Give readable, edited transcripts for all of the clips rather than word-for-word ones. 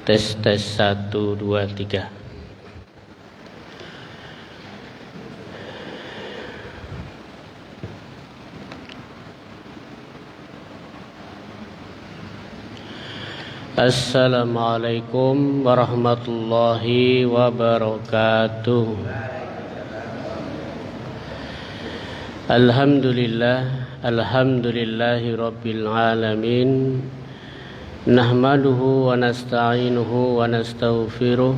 Tes 1 2 3. Assalamualaikum warahmatullahi wabarakatuh. Alhamdulillahi rabbil alamin. Nahmaduhu wa nasta'inuhu wa nastaghfiruh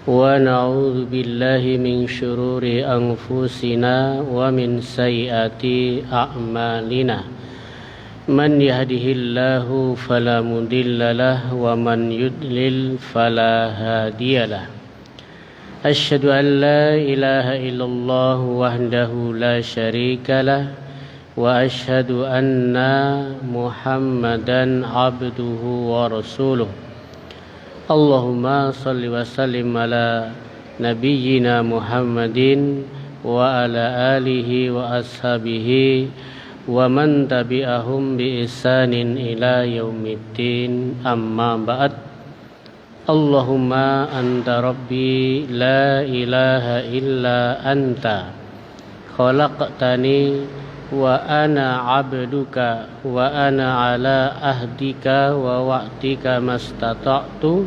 wa na'udzu billahi min syururi anfusina wa min sayyiati a'malina. Man yahdihillahu fala mudhillalah wa man yudlil fala hadiyalah. Asyhadu an la ilaha illallah wahdahu la syarikalah wa asyhadu anna Muhammadan abduhu wa rasuluh. Allahumma salli wa sallim ala nabiyyina Muhammadin wa ala alihi wa ashabihi wa man tabi'ahum bi ihsanin ila yaumiddin, amma ba'd. Allahumma anta rabbi la ilaha illa anta khalaqtani wa ana abduka wa ana ala ahdika wa wa'dika mastata'tu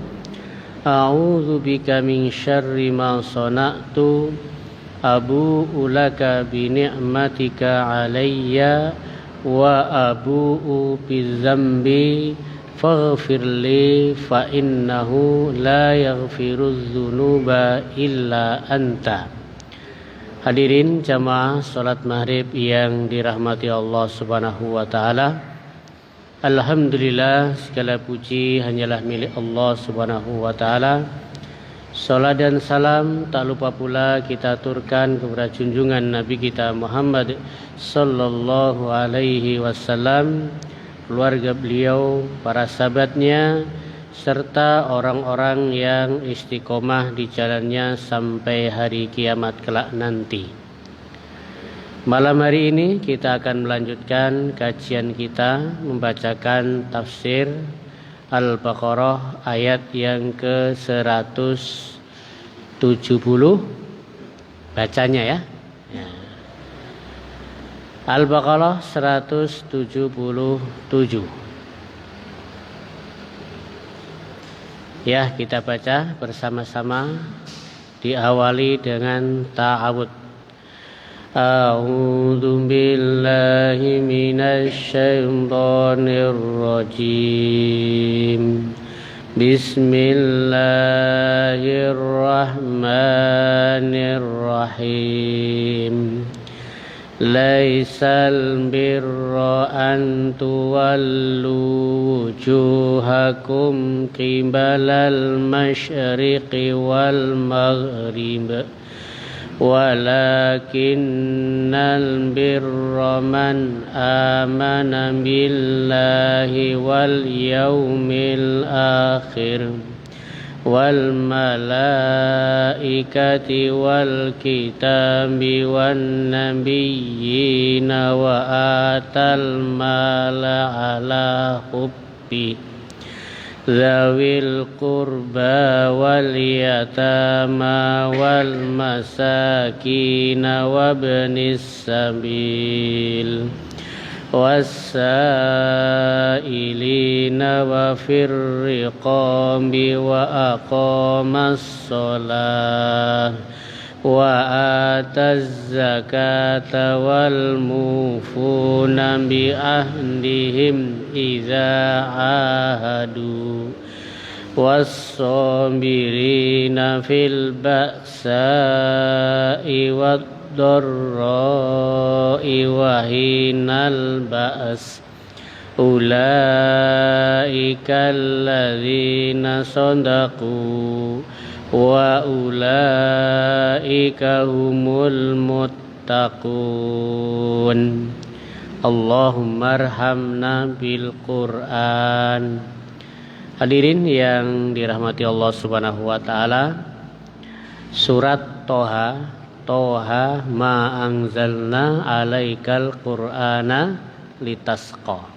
a'udzu bika min syarri ma sana'tu abu'u laka bi ni'matika alayya wa abu'u bi dzambi faghfirli fa innahu la yaghfirudz dzunuba illa anta. Hadirin jamaah salat maghrib yang dirahmati Allah Subhanahu wa taala. Alhamdulillah, segala puji hanyalah milik Allah Subhanahu wa taala. Salat dan salam tak lupa pula kita aturkan kepada junjungan Nabi kita Muhammad sallallahu alaihi wasallam, keluarga beliau, para sahabatnya, serta orang-orang yang istiqomah di jalannya sampai hari kiamat kelak nanti. Malam hari ini kita akan melanjutkan kajian kita membacakan tafsir Al-Baqarah ayat yang ke-170. Bacanya ya. Al-Baqarah 177. Ya, kita baca bersama-sama, diawali dengan ta'awud. A'udzu billahi minasy syaithanir rajim. Bismillahirrahmanirrahim. Laisal birra an tuwallu wujuhakum qibalal masyriqi wal maghrib walakinnal birra man amana billahi wal yawmil akhir wal malaikati wal kitabi wan nabiyyina wa atal mala ala hubbi Zawil qurba wal yatama wal masakina wabnis sabil wassailina wa firriqambi wa aqamas sholah wa ataz zakata wal mufuna bi ahdihim idza ahadu was-sabirina fil ba'sa'i wad-dharra'i wa hinal ba's ulaika alladzina sadaqu wa ulaika humul muttaqun. Allahumma arhamna bil Qur'an. Hadirin yang dirahmati Allah Subhanahu wa taala, surat Toha, Toha ma anzalna alaikal Qur'ana litasqa.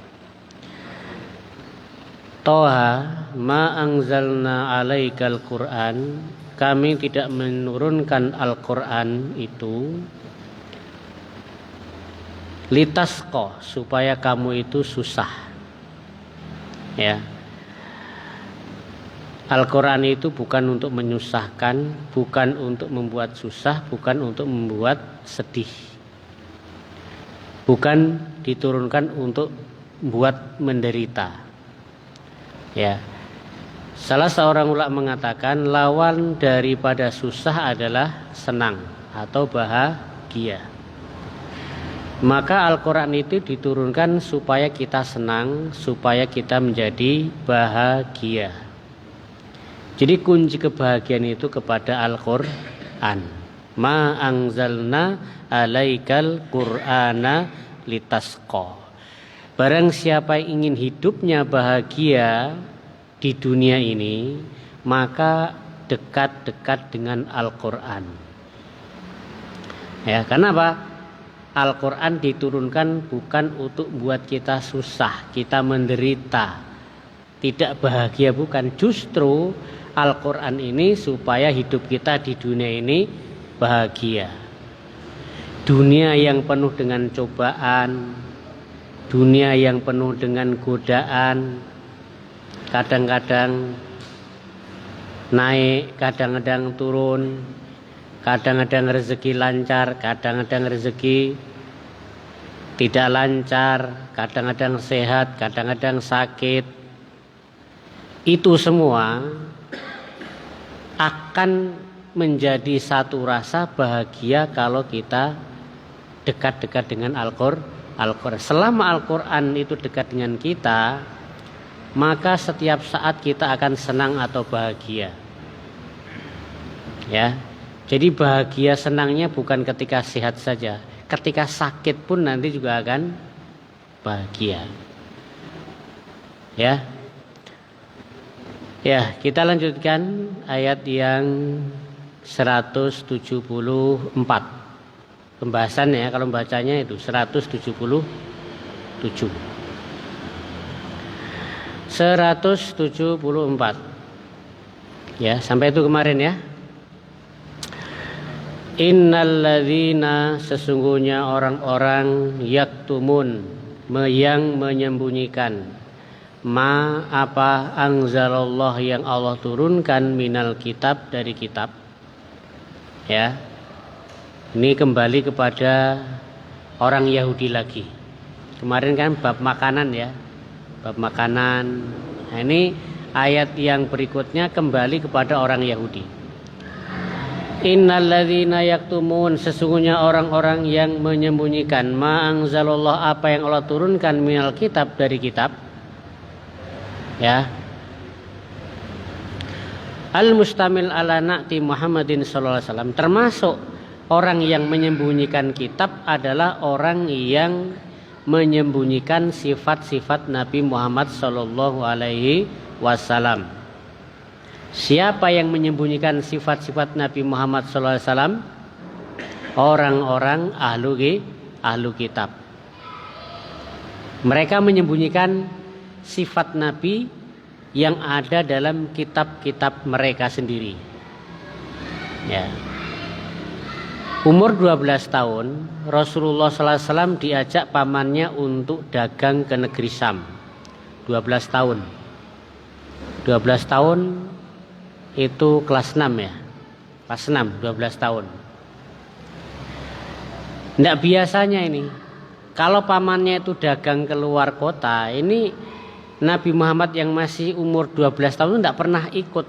Toha ma anzalna alaikal Qur'an, kami tidak menurunkan Al-Qur'an itu litasqa, supaya kamu itu susah. Ya. Al-Qur'an itu bukan untuk menyusahkan, bukan untuk membuat susah, bukan untuk membuat sedih. Bukan diturunkan untuk buat menderita. Ya, salah seorang ulama mengatakan lawan daripada susah adalah senang atau bahagia. Maka Al-Quran itu diturunkan supaya kita senang, supaya kita menjadi bahagia. Jadi kunci kebahagiaan itu kepada Al-Quran. Ma anzalna alaikal Qur'ana litasqa. Barang siapa yang ingin hidupnya bahagia di dunia ini, maka dekat-dekat dengan Al-Quran. Ya, kenapa? Al-Quran diturunkan bukan untuk buat kita susah, kita menderita, tidak bahagia, bukan. Justru Al-Quran ini supaya hidup kita di dunia ini bahagia. Dunia yang penuh dengan cobaan, dunia yang penuh dengan godaan, kadang-kadang naik, kadang-kadang turun, kadang-kadang rezeki lancar, kadang-kadang rezeki tidak lancar, kadang-kadang sehat, kadang-kadang sakit. Itu semua akan menjadi satu rasa bahagia kalau kita dekat-dekat dengan Al-Quran. Selama Al-Quran itu dekat dengan kita, maka setiap saat kita akan senang atau bahagia. Ya, jadi bahagia senangnya bukan ketika sehat saja, ketika sakit pun nanti juga akan bahagia. Ya, ya, kita lanjutkan ayat yang 174. Pembahasannya kalau bacanya itu 177. 174. Ya, sampai itu kemarin ya. Innalladzina, sesungguhnya orang-orang yaktumun, yang menyembunyikan ma apa anzalallah yang Allah turunkan minal kitab, dari kitab. Ya. Ini kembali kepada orang Yahudi lagi. Kemarin kan bab makanan ya, bab makanan. Nah, ini ayat yang berikutnya kembali kepada orang Yahudi. Innalladzina yaktumun, sesungguhnya orang-orang yang menyembunyikan ma anzalallah, apa yang Allah turunkan minal kitab, dari kitab. Ya. Al-mustamil ala na'ti Muhammadin sallallahu alaihi wasallam, termasuk orang yang menyembunyikan kitab adalah orang yang menyembunyikan sifat-sifat Nabi Muhammad sallallahu alaihi wasallam. Siapa yang menyembunyikan sifat-sifat Nabi Muhammad sallallahu alaihi wasallam? Orang-orang ahlu kitab. Mereka menyembunyikan sifat Nabi yang ada dalam kitab-kitab mereka sendiri. Ya. Umur 12 tahun, Rasulullah SAW diajak pamannya untuk dagang ke negeri Syam. 12 tahun. 12 tahun itu kelas 6 ya. Kelas 6, 12 tahun. Tidak biasanya ini. Kalau pamannya itu dagang ke luar kota, ini Nabi Muhammad yang masih umur 12 tahun tidak pernah ikut.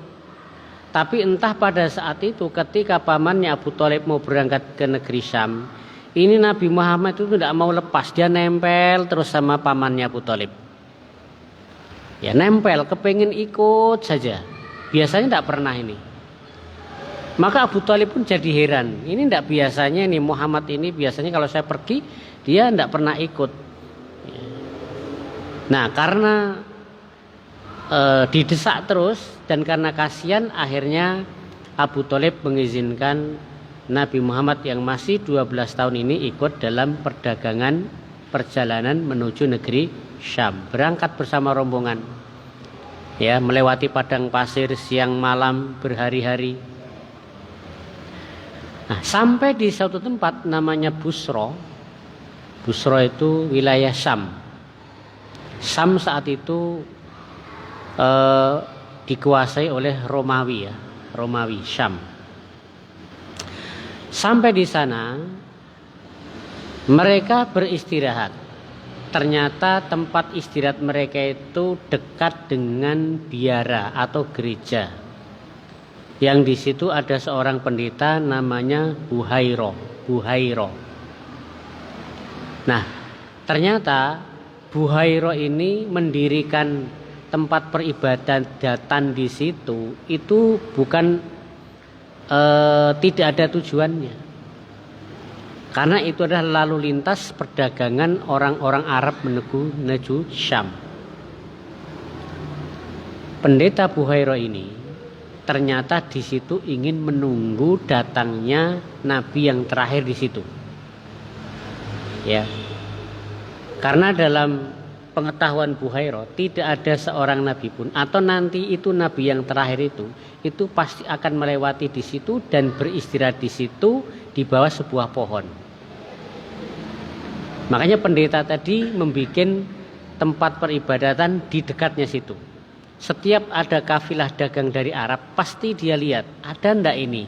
Tapi entah pada saat itu ketika pamannya Abu Thalib mau berangkat ke negeri Syam, ini Nabi Muhammad itu tidak mau lepas, dia nempel terus sama pamannya Abu Thalib. Ya nempel, kepengen ikut saja. Biasanya tidak pernah ini. Maka Abu Thalib pun jadi heran. Ini tidak biasanya nih Muhammad ini, biasanya kalau saya pergi dia tidak pernah ikut. Nah karena didesak terus dan karena kasihan, akhirnya Abu Thalib mengizinkan Nabi Muhammad yang masih 12 tahun ini ikut dalam perjalanan menuju negeri Syam, berangkat bersama rombongan. Ya, melewati padang pasir siang malam berhari-hari. Nah, sampai di suatu tempat namanya Busra. Busra itu wilayah Syam. Syam saat itu dikuasai oleh Romawi ya, Romawi Syam. Sampai di sana mereka beristirahat. Ternyata tempat istirahat mereka itu dekat dengan biara atau gereja. Yang di situ ada seorang pendeta namanya Buhairo. Nah, ternyata Buhairo ini mendirikan tempat peribadatan di situ itu bukan tidak ada tujuannya. Karena itu adalah lalu lintas perdagangan orang-orang Arab menuju Syam. Pendeta Buhairo ini ternyata di situ ingin menunggu datangnya nabi yang terakhir di situ. Ya. Karena dalam pengetahuan Buhairo tidak ada seorang nabi pun atau nanti itu nabi yang terakhir itu pasti akan melewati di situ dan beristirahat di situ di bawah sebuah pohon. Makanya pendeta tadi membuat tempat peribadatan di dekatnya situ. Setiap ada kafilah dagang dari Arab pasti dia lihat ada ndak ini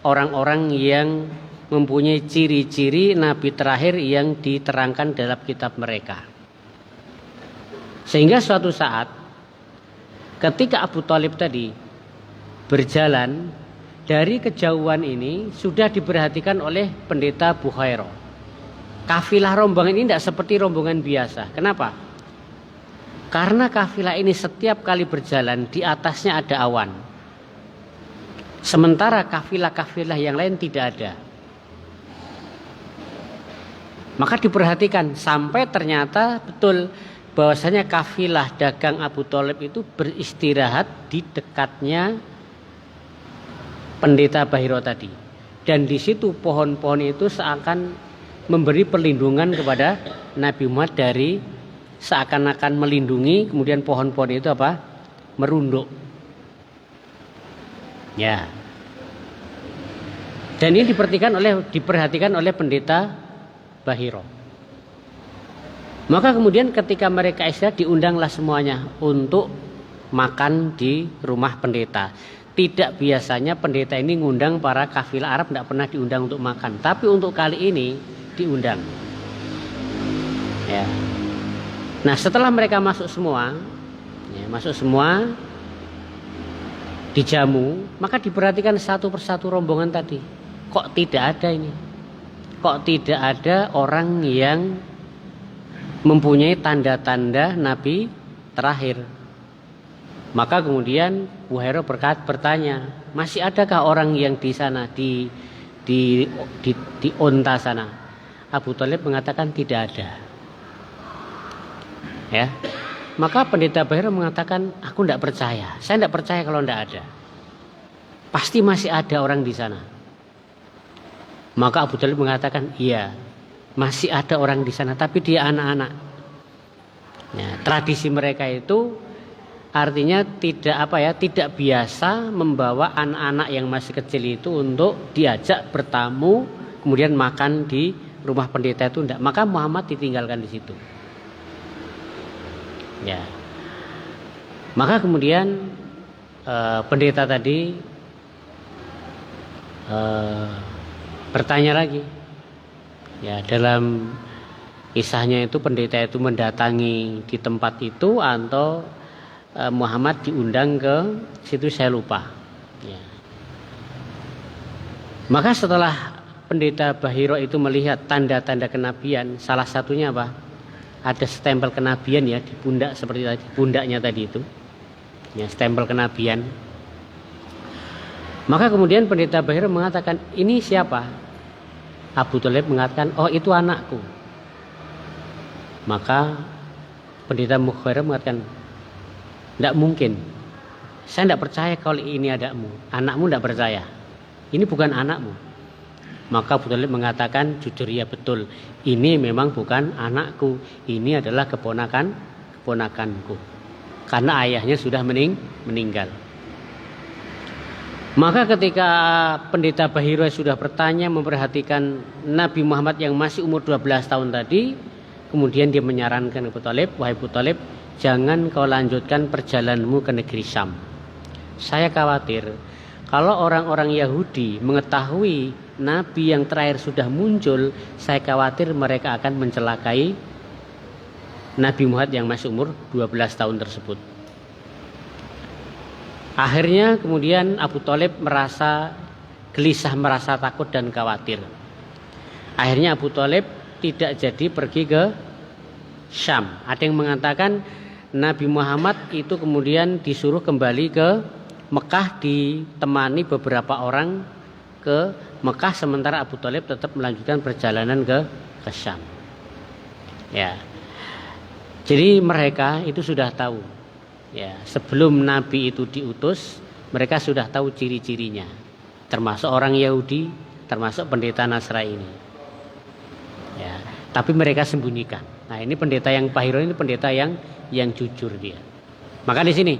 orang-orang yang mempunyai ciri-ciri nabi terakhir yang diterangkan dalam kitab mereka. Sehingga suatu saat ketika Abu Thalib tadi berjalan dari kejauhan ini sudah diperhatikan oleh pendeta Buhairo. Kafilah rombongan ini tidak seperti rombongan biasa. Kenapa? Karena kafilah ini setiap kali berjalan di atasnya ada awan. Sementara kafilah-kafilah yang lain tidak ada. Maka diperhatikan sampai ternyata betul bahwasanya kafilah dagang Abu Thalib itu beristirahat di dekatnya pendeta Buhairo tadi. Dan di situ pohon-pohon itu seakan memberi perlindungan kepada Nabi Muhammad dari seakan-akan melindungi, kemudian pohon-pohon itu apa? Merunduk. Ya. Dan ini diperhatikan oleh pendeta Buhairo. Maka kemudian ketika mereka istirahat diundanglah semuanya untuk makan di rumah pendeta. Tidak biasanya pendeta ini ngundang para kafilah Arab, tidak pernah diundang untuk makan. Tapi untuk kali ini diundang. Ya. Nah setelah mereka masuk semua dijamu, maka diperhatikan satu persatu rombongan tadi. Kok tidak ada ini? Kok tidak ada orang yang mempunyai tanda-tanda Nabi terakhir? Maka kemudian Buhairo bertanya, masih adakah orang yang di sana di onta sana? Abu Thalib mengatakan tidak ada. Ya, maka pendeta Buhairo mengatakan, aku tidak percaya. Saya tidak percaya kalau tidak ada. Pasti masih ada orang di sana. Maka Abu Thalib mengatakan, iya, masih ada orang di sana, tapi dia anak-anak. Ya, tradisi mereka itu artinya tidak biasa membawa anak-anak yang masih kecil itu untuk diajak bertamu kemudian makan di rumah pendeta itu enggak. Maka Muhammad ditinggalkan di situ. Ya. Maka kemudian pendeta tadi bertanya lagi. Ya, dalam kisahnya itu pendeta itu mendatangi di tempat itu atau Muhammad diundang ke situ, saya lupa. Ya. Maka setelah pendeta Buhairo itu melihat tanda-tanda kenabian, salah satunya apa? Ada stempel kenabian ya di pundak seperti tadi, pundaknya tadi itu. Ya, stempel kenabian. Maka kemudian pendeta Buhairo mengatakan, ini siapa? Abu Thalib mengatakan, oh itu anakku. Maka pendeta Buhairo mengatakan, tidak mungkin. Saya tidak percaya kalau ini anakmu. Anakmu tidak percaya. Ini bukan anakmu. Maka Abu Thalib mengatakan, jujur ya betul. Ini memang bukan anakku. Ini adalah keponakanku. karena ayahnya sudah meninggal. Maka ketika pendeta Bahira sudah bertanya, memperhatikan Nabi Muhammad yang masih umur 12 tahun tadi, kemudian dia menyarankan Abu Thalib, wahai Abu Thalib, jangan kau lanjutkan perjalananmu ke negeri Syam. Saya khawatir kalau orang-orang Yahudi mengetahui Nabi yang terakhir sudah muncul, saya khawatir mereka akan mencelakai Nabi Muhammad yang masih umur 12 tahun tersebut. Akhirnya kemudian Abu Thalib merasa gelisah, merasa takut dan khawatir. Akhirnya Abu Thalib tidak jadi pergi ke Syam. Ada yang mengatakan Nabi Muhammad itu kemudian disuruh kembali ke Mekah, ditemani beberapa orang ke Mekah, sementara Abu Thalib tetap melanjutkan perjalanan ke Syam. Ya. Jadi mereka itu sudah tahu. Ya, sebelum Nabi itu diutus, mereka sudah tahu ciri-cirinya, termasuk orang Yahudi, termasuk pendeta Nasrani. Ya, tapi mereka sembunyikan. Nah, ini pendeta yang Bahira ini pendeta yang jujur dia. Maka di sini,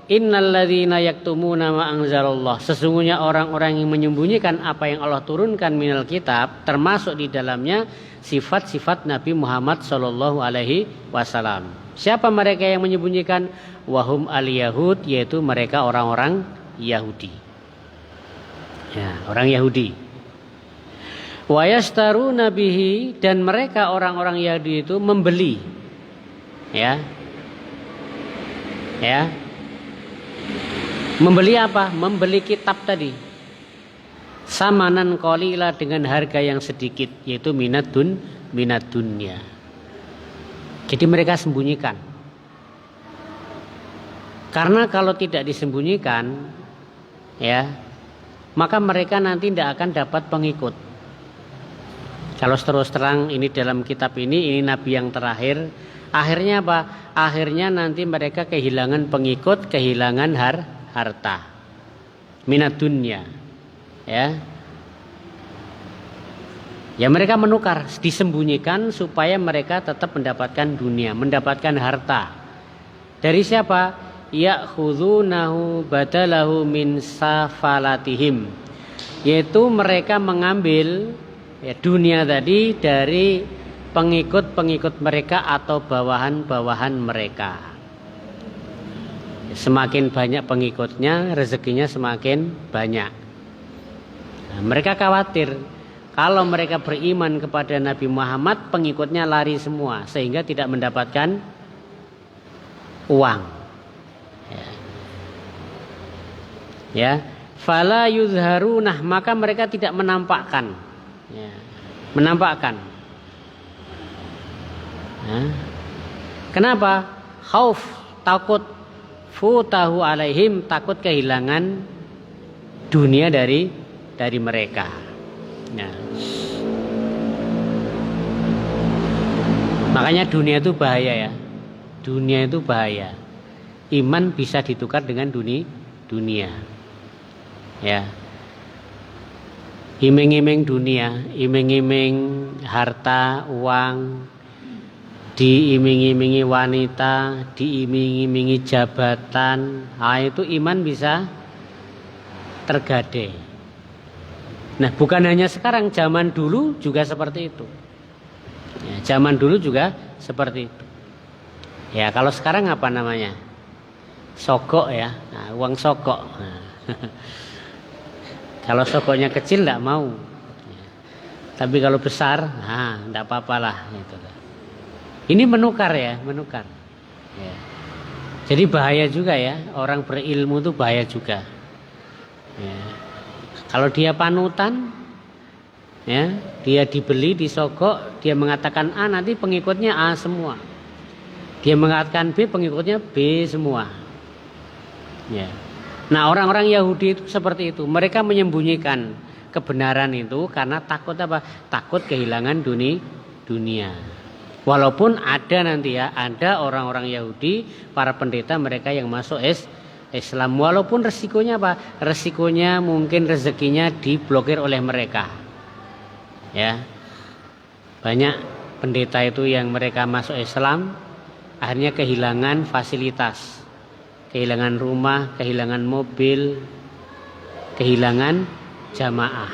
innalladzina yaktumuna ma anzalallah, sesungguhnya orang-orang yang menyembunyikan apa yang Allah turunkan minal kitab, termasuk di dalamnya sifat-sifat Nabi Muhammad sallallahu alaihi wasallam. Siapa mereka yang menyembunyikan? Wahum al-Yahud, yaitu mereka orang-orang Yahudi. Ya, orang Yahudi. Wa yastaruna bihi, dan mereka orang-orang Yahudi itu membeli. Ya. Ya. Membeli apa? Membeli kitab tadi. Samanan qalila, dengan harga yang sedikit, yaitu minad dunya. Jadi mereka sembunyikan. Karena kalau tidak disembunyikan, ya, maka mereka nanti tidak akan dapat pengikut. Kalau terus terang ini dalam kitab ini Nabi yang terakhir, akhirnya apa? Akhirnya nanti mereka kehilangan pengikut, kehilangan harta, minat dunia, ya. Ya mereka menukar, disembunyikan supaya mereka tetap mendapatkan dunia, mendapatkan harta. Dari siapa? Ya'khudunahu badalahu min safalatihim, yaitu mereka mengambil ya, dunia tadi dari pengikut-pengikut mereka atau bawahan-bawahan mereka. Semakin banyak pengikutnya, rezekinya semakin banyak. Nah, mereka khawatir kalau mereka beriman kepada Nabi Muhammad, pengikutnya lari semua sehingga tidak mendapatkan uang. Ya, fala yuzharunah, maka mereka tidak menampakkan. Ya, menampakkan. Ya. Kenapa? Khauf, takut, futahu alaihim, takut kehilangan dunia dari mereka. Ya. Makanya dunia itu bahaya ya. Dunia itu bahaya. Iman bisa ditukar dengan dunia. Ya, iming-iming dunia, iming-iming harta, uang, diiming-imingi wanita, diiming-imingi jabatan, itu iman bisa tergadai. Nah, bukan hanya sekarang, zaman dulu juga seperti itu. Ya, zaman dulu juga seperti itu. Ya, kalau sekarang apa namanya? Sogok ya, nah, uang sogok. Nah. Kalau sogoknya kecil tidak mau, tapi kalau besar, nah tidak apa-apalah. Gitu. Ini menukar ya, menukar. Ya. Jadi bahaya juga ya, orang berilmu itu bahaya juga. Ya. Kalau dia panutan, ya, dia dibeli, disogok, dia mengatakan A, nanti pengikutnya A semua. Dia mengatakan B, pengikutnya B semua. Ya. Nah, orang-orang Yahudi itu seperti itu. Mereka menyembunyikan kebenaran itu karena takut apa? Takut kehilangan dunia. Walaupun ada nanti ya, ada orang-orang Yahudi, para pendeta mereka yang masuk Islam. Walaupun resikonya apa? Resikonya mungkin rezekinya diblokir oleh mereka. Ya. Banyak pendeta itu yang mereka masuk Islam akhirnya kehilangan fasilitas. kehilangan rumah, kehilangan mobil, kehilangan jamaah.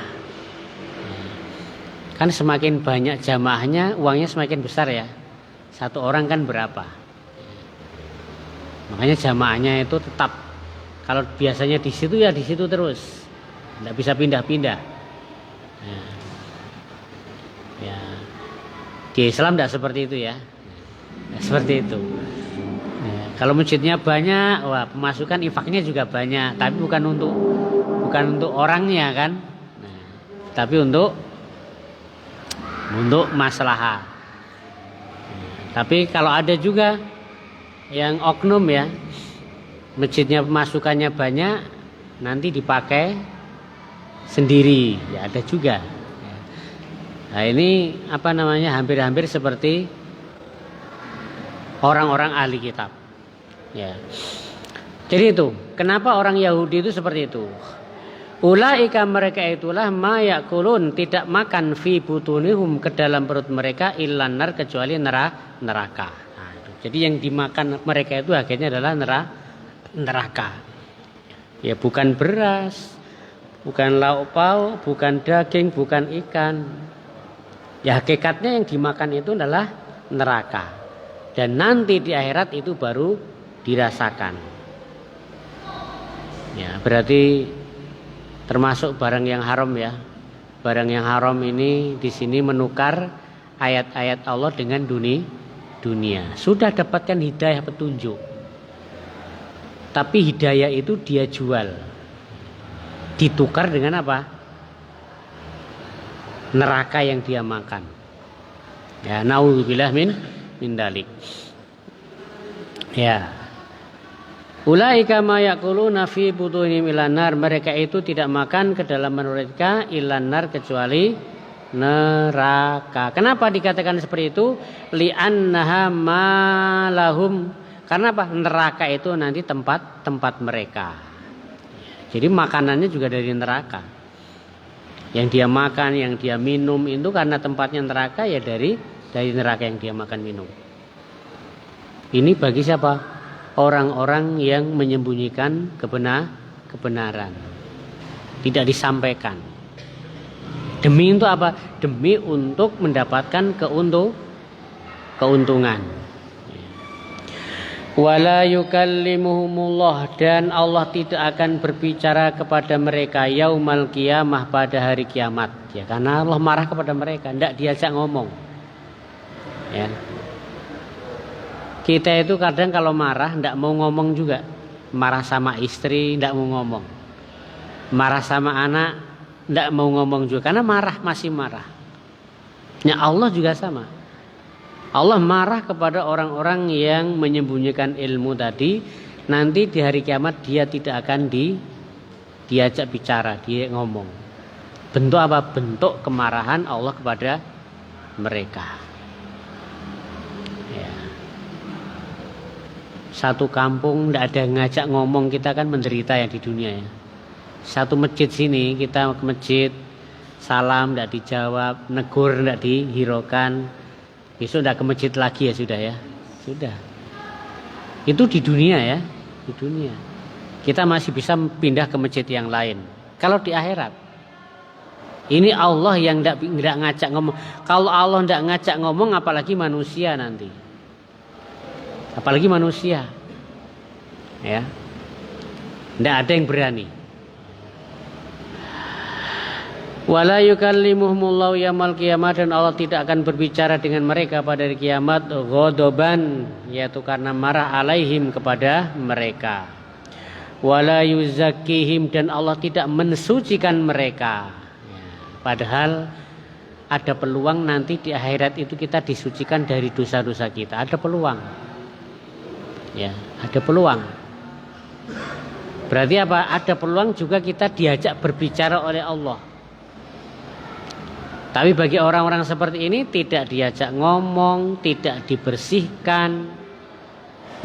Kan semakin banyak jamaahnya, uangnya semakin besar ya. Satu orang kan berapa? Makanya jamaahnya itu tetap. Kalau biasanya di situ ya di situ terus, tidak bisa pindah-pindah. Ya. Di Islam tidak seperti itu ya. Seperti itu. Kalau masjidnya banyak, wah pemasukan infaknya juga banyak, tapi bukan untuk orangnya kan, tapi untuk maslahah. Tapi kalau ada juga yang oknum ya, masjidnya pemasukannya banyak, nanti dipakai sendiri, ya ada juga. Nah ini hampir-hampir seperti orang-orang ahli kitab. Ya. Jadi itu, kenapa orang Yahudi itu seperti itu? Ulaika mereka itulah ma yakulun tidak makan fi butunihum ke dalam perut mereka illan nar kecuali neraka. Nah, itu. Jadi yang dimakan mereka itu akhirnya adalah neraka. Ya bukan beras, bukan lauk pauk, bukan daging, bukan ikan. Ya hakikatnya yang dimakan itu adalah neraka. Dan nanti di akhirat itu baru dirasakan. Ya, berarti termasuk barang yang haram ya. Barang yang haram ini di sini menukar ayat-ayat Allah dengan dunia. Sudah dapatkan hidayah petunjuk. Tapi hidayah itu dia jual. Ditukar dengan apa? Neraka yang dia makan. Ya, naudzubillah min dalik. Ya. Ulaika ma yaquluna fi butunihim ilan nar, mereka itu tidak makan ke dalam mereka ilan nar kecuali neraka. Kenapa dikatakan seperti itu? Li'annaha ma lahum, karena apa? Neraka itu nanti tempat mereka. Jadi makanannya juga dari neraka. Yang dia makan, yang dia minum itu karena tempatnya neraka ya dari neraka yang dia makan minum. Ini bagi siapa? Orang-orang yang menyembunyikan kebenaran, tidak disampaikan. Demi untuk apa? Demi untuk mendapatkan keuntungan. Wala yukallimuhumullah, dan Allah tidak akan berbicara kepada mereka yaumal qiyamah, pada hari kiamat. Ya, karena Allah marah kepada mereka, tidak diajak ngomong. Ya. Kita itu kadang kalau marah tidak mau ngomong juga. Marah sama istri tidak mau ngomong. Marah sama anak tidak mau ngomong juga. Karena masih marah. Ya Allah juga sama. Allah marah kepada orang-orang yang menyembunyikan ilmu tadi. Nanti di hari kiamat dia tidak akan diajak bicara, dia ngomong. Bentuk apa? Bentuk kemarahan Allah kepada mereka. Satu kampung tidak ada yang ngajak ngomong, kita kan menderita ya di dunia ya. Satu masjid sini, kita ke masjid, salam tidak dijawab, negur tidak dihiraukan, besok tidak ke masjid lagi ya sudah ya. Sudah. Itu di dunia ya, di dunia. Kita masih bisa pindah ke masjid yang lain. Kalau di akhirat, ini Allah yang tidak ngajak ngomong. Kalau Allah tidak ngajak ngomong, apalagi manusia nanti. Apalagi manusia, ya, tidak ada yang berani. Wala yukallimuhumullahu yaumil qiyamah, dan Allah tidak akan berbicara dengan mereka pada hari kiamat ghadaban, yaitu karena marah alaihim kepada mereka. Wala yuzakkihim, dan Allah tidak mensucikan mereka. Padahal ada peluang nanti di akhirat itu kita disucikan dari dosa-dosa kita. Ada peluang. Ya, ada peluang. Berarti apa? Ada peluang juga kita diajak berbicara oleh Allah. Tapi bagi orang-orang seperti ini tidak diajak ngomong, tidak dibersihkan.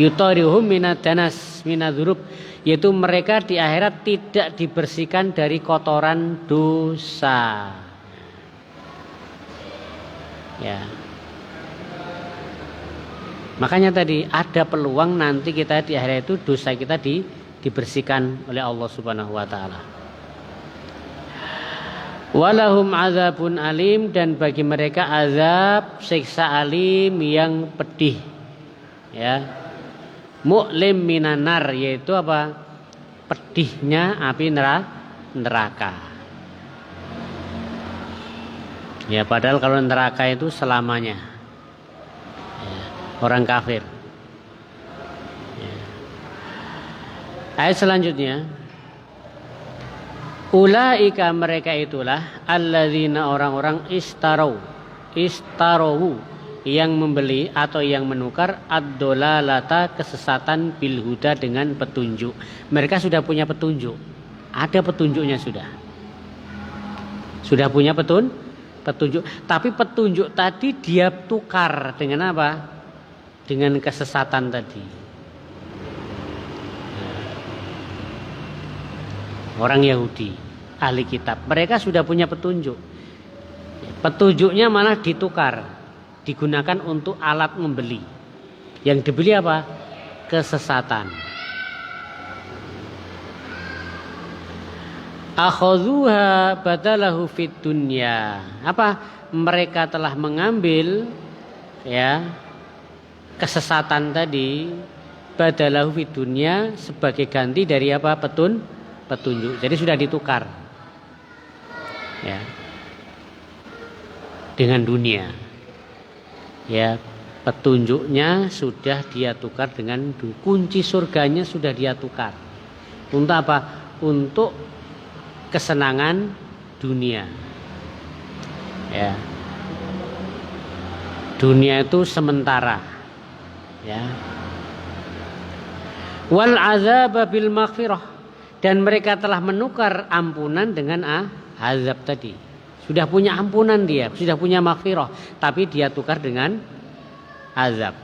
Yutarihum minadanas minadzurub, yaitu mereka di akhirat tidak dibersihkan dari kotoran dosa. Ya. Makanya tadi ada peluang nanti kita di akhirat itu dosa kita dibersihkan oleh Allah Subhanahu wa taala. Walahum azabun alim, dan bagi mereka azab siksa alim yang pedih. Ya. Mu'lim minanar, yaitu apa? Pedihnya api neraka. Ya, padahal kalau neraka itu selamanya. Orang kafir. Ya. Ayat selanjutnya, ulaika, mereka itulah alladzina, orang-orang istarau yang membeli atau yang menukar ad-dolalata, kesesatan, bil huda, dengan petunjuk. Mereka sudah punya petunjuk, ada petunjuknya, sudah punya petunjuk, tapi petunjuk tadi dia tukar dengan apa? Dengan kesesatan tadi. Orang Yahudi, ahli kitab, mereka sudah punya petunjuk. Petunjuknya malah ditukar, digunakan untuk alat membeli. Yang dibeli apa? Kesesatan. Akhadhuha badalahu fid dunya. Apa? Mereka telah mengambil, ya, kesesatan tadi, badalahu fid dunya, sebagai ganti dari apa? Petunjuk. Jadi sudah ditukar, ya, dengan dunia. Ya, petunjuknya sudah dia tukar dengan kunci surganya, sudah dia tukar. Untuk apa? Untuk kesenangan dunia. Ya. Dunia itu sementara. Ya. Wal azab bil maghfirah, dan mereka telah menukar ampunan dengan azab tadi. Sudah punya ampunan dia, sudah punya maghfirah, tapi dia tukar dengan azab.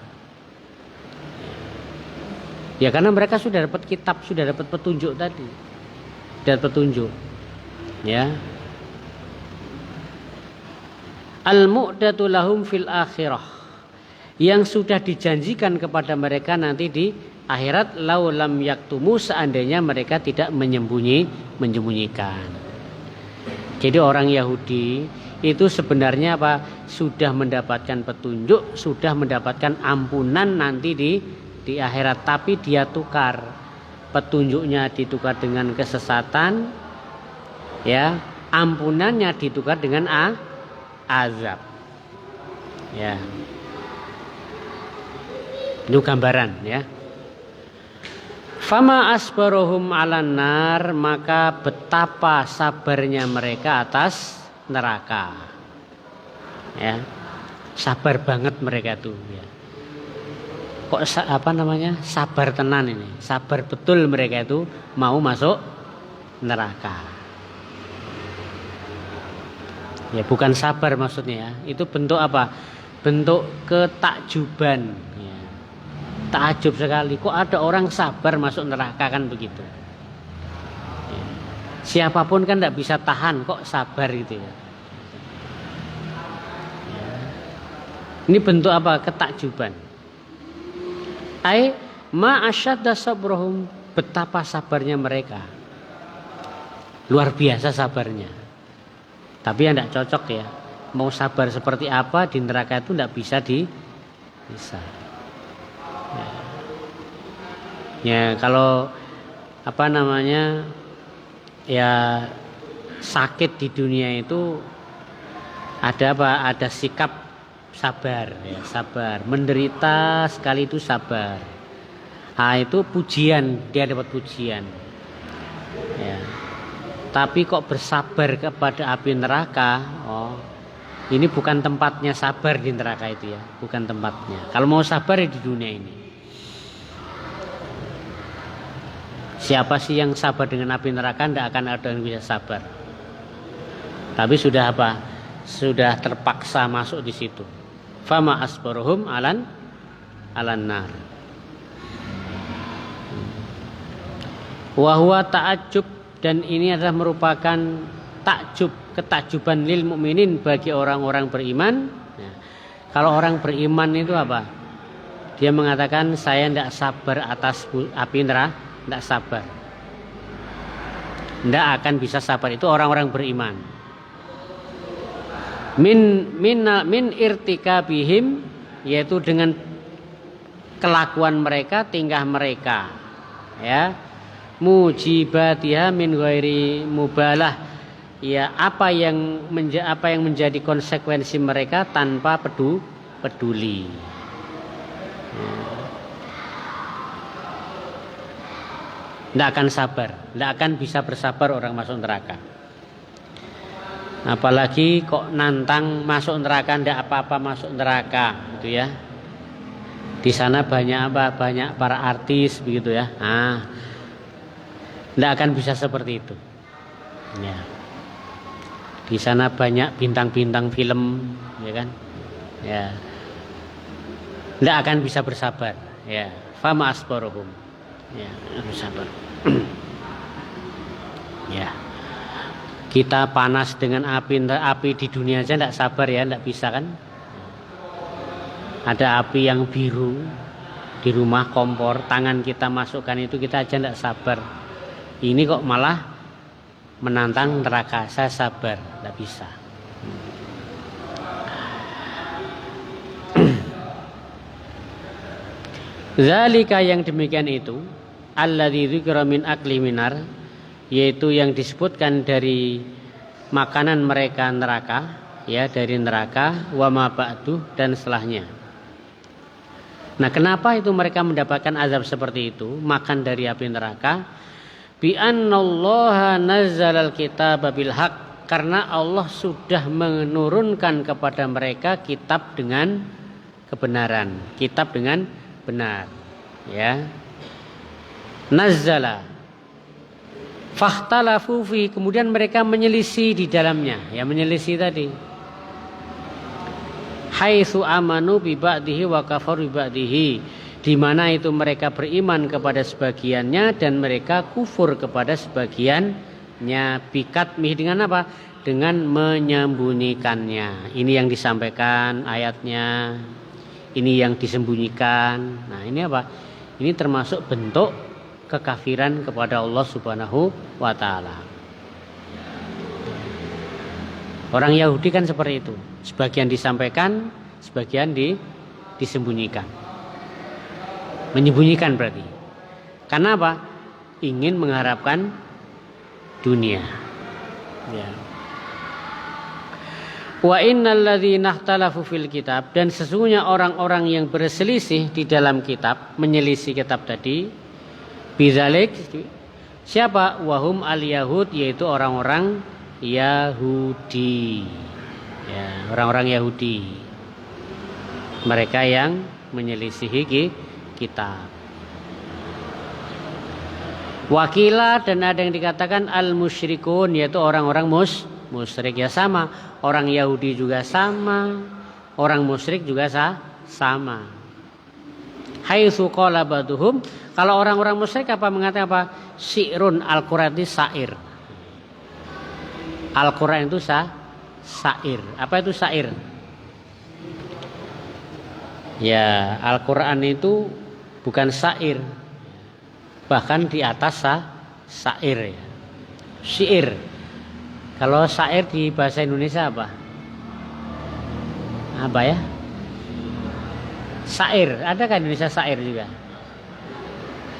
Ya, karena mereka sudah dapat kitab, sudah dapat petunjuk tadi. Dapat petunjuk. Ya. Al-mu'datu lahum fil akhirah, yang sudah dijanjikan kepada mereka nanti di akhirat, laulam yaktumu, seandainya mereka tidak menyembunyikan. Jadi orang Yahudi itu sebenarnya apa? Sudah mendapatkan petunjuk, sudah mendapatkan ampunan nanti di akhirat, tapi dia tukar. Petunjuknya ditukar dengan kesesatan, ya, ampunannya ditukar dengan azab. Ya. Itu gambaran, ya. Fama asbarohum alan nar, maka betapa sabarnya mereka atas neraka. Ya. Sabar banget mereka tuh, ya. Kok sabar tenan ini. Sabar betul mereka itu mau masuk neraka. Ya, bukan sabar maksudnya, ya. Itu bentuk apa? Bentuk ketakjuban, ya. Takjub sekali, kok ada orang sabar masuk neraka, kan begitu. Ya. Siapapun kan tidak bisa tahan, kok sabar gitu, ya. Ya. Ini bentuk apa? Ketakjuban. Ai ma asyadda sabrohum, betapa sabarnya mereka. Luar biasa sabarnya. Tapi yang tidak cocok, ya. Mau sabar seperti apa di neraka itu tidak bisa bisa. Ya, kalau ya sakit di dunia itu ada apa? Ada sikap sabar, ya, sabar. Menderita sekali itu sabar. Itu pujian, dia dapat pujian. Ya. Tapi kok bersabar kepada api neraka? Ini bukan tempatnya sabar di neraka itu, ya, bukan tempatnya. Kalau mau sabar ya di dunia ini. Siapa sih yang sabar dengan api neraka? Tidak akan ada yang bisa sabar. Tapi sudah apa? Sudah terpaksa masuk di situ. Fama asbaruhum alan nar. Wahwa ta'ajub, dan ini adalah merupakan takjub, ketakjuban lil mukminin, bagi orang-orang beriman. Nah, kalau orang beriman itu apa? Dia mengatakan saya tidak sabar atas api neraka, tidak sabar. Tidak akan bisa sabar, itu orang-orang beriman. Min irtikabihim, yaitu dengan kelakuan mereka, tingkah mereka, ya. Mujibatiha min ghairi mubalah, ya, apa yang menjadi konsekuensi mereka tanpa peduli. Tidak akan sabar, tidak akan bisa bersabar orang masuk neraka. Apalagi kok nantang masuk neraka, tidak apa-apa masuk neraka, gitu ya. Di sana banyak apa? Banyak para artis, begitu ya. Tidak akan bisa seperti itu. Ya. Di sana banyak bintang-bintang film, ya kan? Ya. Tidak akan bisa bersabar. Ya. Fama asbaruhum. Ya, bersabar. Ya. Kita panas dengan api di dunia aja tidak sabar ya, tidak bisa kan? Ada api yang biru di rumah kompor, tangan kita masukkan itu kita aja tidak sabar. Ini kok malah menantang neraka, saya sabar, tidak bisa. Zalika, yang demikian itu, alladzi dzikra min akli minar, yaitu yang disebutkan dari makanan mereka neraka, ya, dari neraka, wa ma ba'du, dan setelahnya. Nah, kenapa itu mereka mendapatkan azab seperti itu, makan dari api neraka? Bi annallaha nazzalal kitaba bil haq, karena Allah sudah menurunkan kepada mereka kitab dengan kebenaran, kitab dengan benar, ya. Nazzala fahtalafu fi, kemudian mereka menyelisih di dalamnya, ya, menyelisih tadi. Haitsu amanu bi ba'dihi wa kafaru bi ba'dihi, di mana itu mereka beriman kepada sebagiannya dan mereka kufur kepada sebagiannya. Bikatmih, dengan apa? Dengan menyembunyikannya. Ini yang disampaikan ayatnya, ini yang disembunyikan. Nah, ini apa? Ini termasuk bentuk kekafiran kepada Allah Subhanahu wa ta'ala. Orang Yahudi kan seperti itu, sebagian disampaikan, sebagian disembunyikan. Menyembunyikan berarti. Karena apa? Ingin mengharapkan dunia. Ya. Wa innal ladzina ikhtalafu fil kitab, dan sesungguhnya orang-orang yang berselisih di dalam kitab, menyelisih kitab tadi, bidzalik, siapa? Wahum al-yahud, yaitu orang-orang Yahudi. Ya, orang-orang Yahudi. Mereka yang menyelisihi kitab. Wakila, dan ada yang dikatakan al-musyrikun, yaitu orang-orang musyrik. Ya, sama. Orang Yahudi juga sama, orang musyrik juga sama. Haitsu qala ba'duhum, kalau orang-orang musyrik apa mengatakan apa? Syi'run, Al-Qur'an itu syair. Al-Qur'an itu syair. Apa itu syair? Ya, Al-Qur'an itu bukan syair, bahkan di atas syair, ya. Syair. Kalau syair di bahasa Indonesia apa? Apa ya? Syair. Ada kan Indonesia syair juga?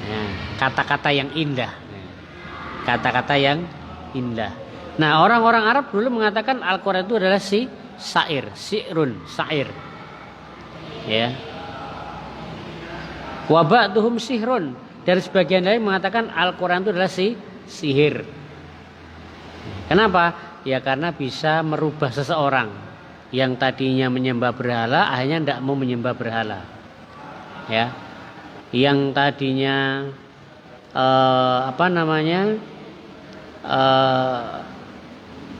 Ya, kata-kata yang indah. Kata-kata yang indah. Nah, orang-orang Arab dulu mengatakan Al-Quran itu adalah syair, syi'run, syair. Ya. Wa ba'duhum sihrun, dan sebagian lain mengatakan Al-Quran itu adalah sihir. Kenapa? Ya karena bisa merubah seseorang yang tadinya menyembah berhala akhirnya tidak mau menyembah berhala. Ya. Yang tadinya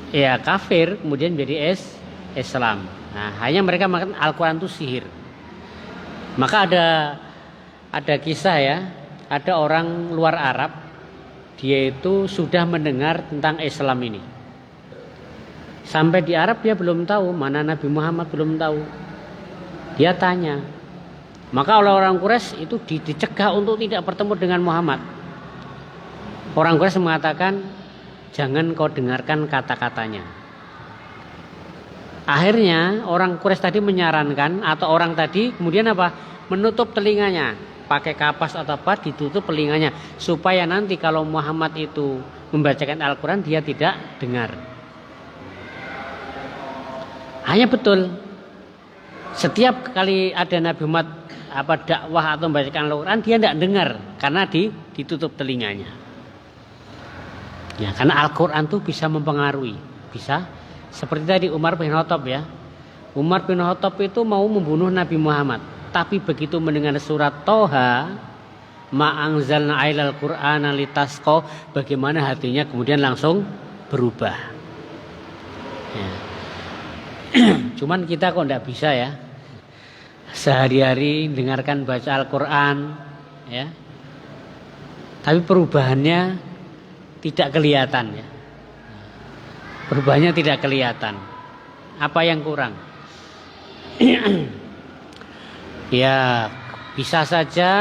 ya kafir kemudian menjadi Islam. Nah, hanya mereka mengatakan Al-Quran itu sihir. Maka ada kisah, ya, ada orang luar Arab, dia itu sudah mendengar tentang Islam ini. Sampai di Arab dia belum tahu, mana Nabi Muhammad belum tahu. Dia tanya, Maka oleh orang Quraisy itu dicegah untuk tidak bertemu dengan Muhammad. Orang Quraisy mengatakan, jangan kau dengarkan kata-katanya. Akhirnya orang Quraisy tadi menyarankan, atau orang tadi kemudian apa? Menutup telinganya, pakai kapas atau apa, ditutup telinganya, supaya nanti kalau Muhammad itu membacakan Al-Quran dia tidak dengar. Hanya betul, setiap kali ada Nabi Muhammad dakwah atau membacakan Al-Quran, dia tidak dengar karena ditutup telinganya. Ya, karena Al-Quran itu bisa mempengaruhi, bisa. Seperti tadi Umar bin Khattab ya. Umar bin Khattab itu mau membunuh Nabi Muhammad, tapi begitu mendengar surat Toha, ma anzalna alaikal qur'ana litasqa, bagaimana hatinya kemudian langsung berubah. Ya. Cuman kita kok tidak bisa ya. Sehari-hari dengarkan baca Al-Qur'an ya. Tapi perubahannya tidak kelihatan ya. Perubahannya tidak kelihatan. Apa yang kurang? Ya, bisa saja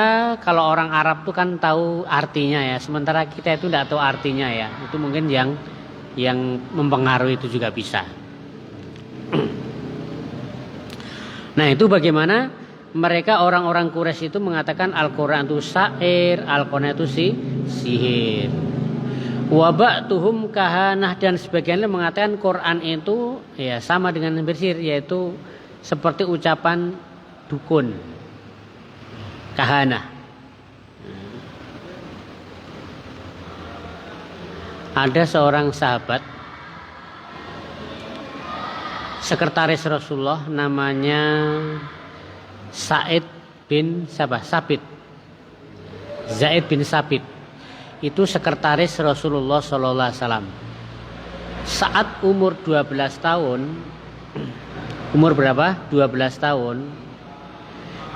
kalau orang Arab itu kan tahu artinya ya. Sementara kita itu tidak tahu artinya ya. Itu mungkin yang mempengaruhi itu juga bisa. Nah, itu bagaimana mereka orang-orang Quraisy itu mengatakan Al-Quran itu syair, Al-Quran itu sihir. Waba'tuhum kahanah, dan sebagiannya mengatakan Quran itu ya sama dengan bersihir, yaitu seperti ucapan dukun, kahanah. Ada seorang sahabat sekretaris Rasulullah namanya Zaid bin Sabit. Zaid bin Sabit itu sekretaris Rasulullah sallallahu alaihi wasallam. Saat umur 12 tahun, umur berapa? 12 tahun.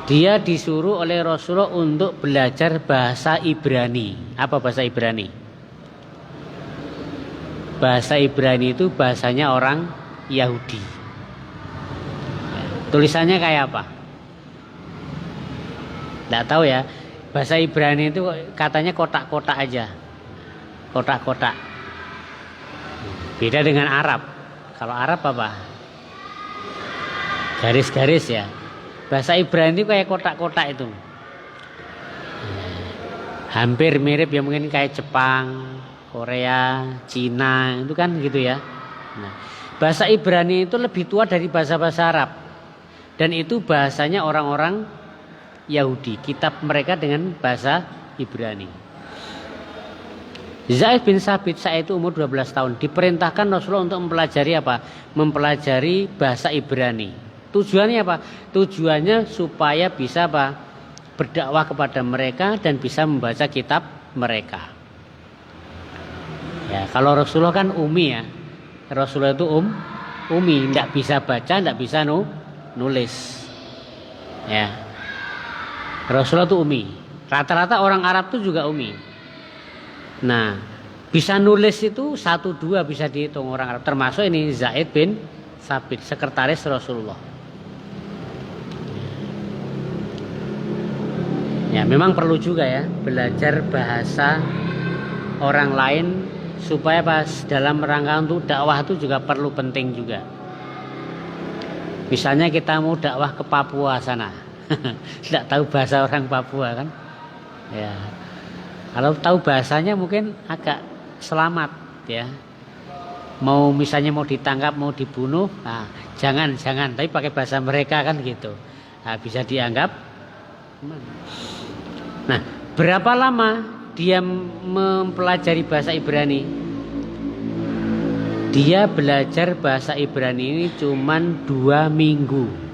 Dia disuruh oleh Rasulullah untuk belajar bahasa Ibrani. Apa bahasa Ibrani? Bahasa Ibrani itu bahasanya orang Yahudi. Tulisannya kayak apa? Tidak tahu ya. Bahasa Ibrani itu katanya kotak-kotak aja. Kotak-kotak. Beda dengan Arab. Kalau Arab apa? Garis-garis ya. Bahasa Ibrani itu kayak kotak-kotak itu. Hampir mirip ya, mungkin kayak Jepang, Korea, Cina, itu kan gitu ya. Nah, bahasa Ibrani itu lebih tua dari bahasa-bahasa Arab. Dan itu bahasanya orang-orang Yahudi, kitab mereka dengan bahasa Ibrani. Zaid bin Sabit saat itu umur 12 tahun diperintahkan Rasulullah untuk mempelajari apa? Mempelajari bahasa Ibrani. Tujuannya apa? Tujuannya supaya bisa apa? Berdakwah kepada mereka dan bisa membaca kitab mereka. Ya, kalau Rasulullah kan umi ya. Rasulullah itu umi, tidak bisa baca, tidak bisa nulis. Ya. Rasulullah itu umi. Rata-rata orang Arab itu juga umi. Nah, bisa nulis itu 1-2 bisa dihitung orang Arab. Termasuk ini Zaid bin Sabit, sekretaris Rasulullah. Ya, memang perlu juga ya belajar bahasa orang lain supaya pas dalam rangka untuk dakwah itu juga perlu, penting juga. Misalnya kita mau dakwah ke Papua sana. Tidak tahu bahasa orang Papua kan ya, kalau tahu bahasanya mungkin agak selamat ya. Misalnya mau ditangkap, mau dibunuh, nah, jangan tapi pakai bahasa mereka kan gitu. Nah, bisa dianggap. Nah, berapa lama dia mempelajari bahasa Ibrani? Dia belajar bahasa Ibrani ini cuman 2 minggu.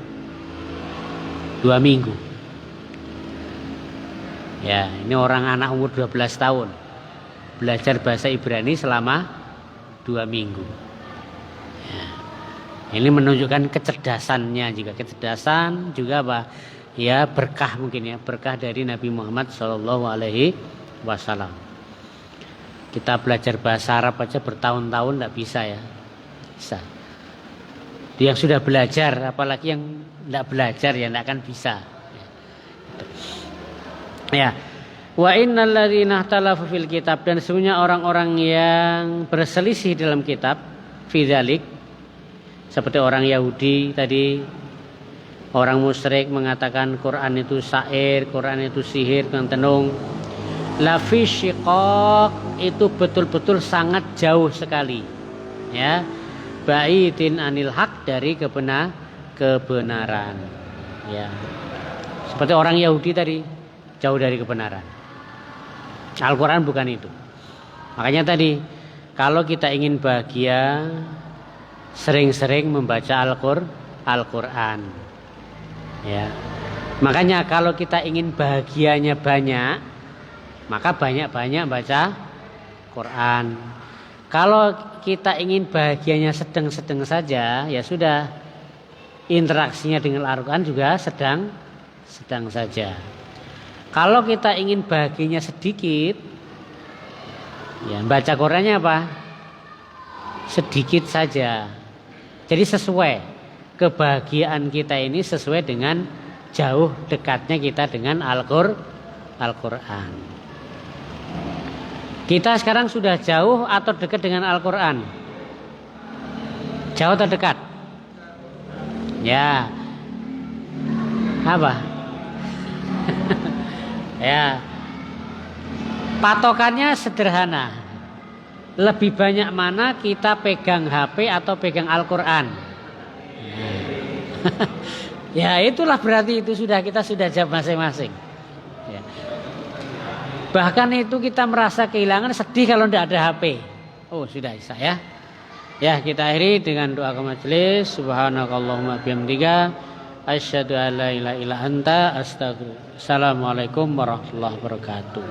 2 minggu. Ya, ini orang anak umur 12 tahun. Belajar bahasa Ibrani selama 2 minggu. Ya. Ini menunjukkan kecerdasannya juga. Kecerdasan juga apa? Ya, berkah mungkin ya. Berkah dari Nabi Muhammad SAW. Kita belajar bahasa Arab aja bertahun-tahun tidak bisa ya. Bisa. Dia yang sudah belajar, apalagi yang tidak belajar ya tidak akan bisa. Ya. Wa innal ladzina ikhtalafu fil kitab, dan sesungguhnya orang-orang yang berselisih dalam kitab fi dzalik, seperti orang Yahudi tadi, orang musyrik mengatakan Quran itu syair, Quran itu sihir dan tenung. La fi syiqaq, itu betul-betul sangat jauh sekali. Ya. Ba'idin anil haq, dari kebenaran. Ya. Seperti orang Yahudi tadi, jauh dari kebenaran. Al-Quran bukan itu. Makanya tadi, kalau kita ingin bahagia, sering-sering membaca Al-Quran. Ya. Makanya kalau kita ingin bahagianya banyak, maka banyak-banyak baca Quran. Kalau kita ingin bahagianya sedang-sedang saja, ya sudah, interaksinya dengan Al-Quran juga sedang saja. Kalau kita ingin bahagianya sedikit, ya baca Qurannya apa? Sedikit saja. Jadi sesuai, kebahagiaan kita ini sesuai dengan jauh dekatnya kita dengan Al-Quran. Kita sekarang sudah jauh atau dekat dengan Al-Quran? Jauh atau dekat? Ya. Apa? Ya, patokannya sederhana. Lebih banyak mana kita pegang HP atau pegang Al-Quran? Ya itulah berarti itu kita sudah jawab masing-masing. Ya. Bahkan itu kita merasa kehilangan, sedih kalau tidak ada HP. Oh sudah bisa ya. Ya kita akhiri dengan doa ke majelis. Subhanakallahumma bihamdika asyhadu an la ilaha illa anta astaghfiruka. Assalamualaikum warahmatullahi wabarakatuh.